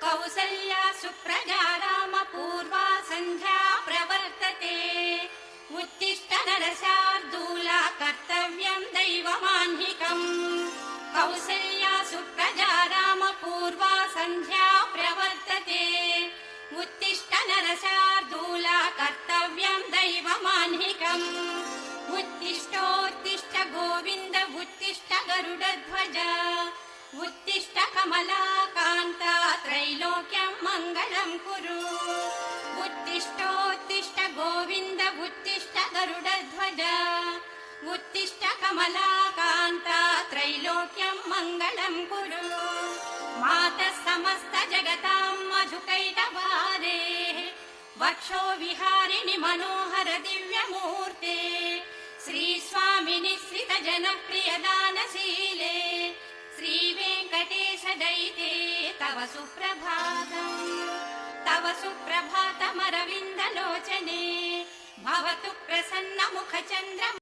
कौसल्या सुप्रजा रामपूर्वा सन्ध्या प्रवर्तते उत्तिष्ठ नरशार्दूला कर्तव्यं दैवमाह्निकम् कौसल्या सुप्रजा रामपूर्वा सन्ध्या प्रवर्तते उत्तिष्ठ नरशार्दूला कर्तव्यं दैवमाह्निकम् उत्तिष्ठोत्तिष्ठ गोविन्द उत्तिष्ठ गरुडध्वज उत्तिष्ठ कमलाकान्ता त्रैलोक्यं मङ्गलं कुरु उत्तिष्ठोत्तिष्ठ गोविन्द उत्तिष्ठ गरुडध्वज उत्तिष्ठ कमलाकान्ता त्रैलोक्यं मङ्गलं कुरु मातः समस्त जगतां मधुकैटभारेः वक्षो विहारिणि मनोहर दिव्यमूर्ते श्री स्वामि निःसृत जनप्रिय दानशीले श्री वेङ्कटेश दयिते तव सुप्रभातमरविन्दलोचने भवतु प्रसन्न मुखचन्द्र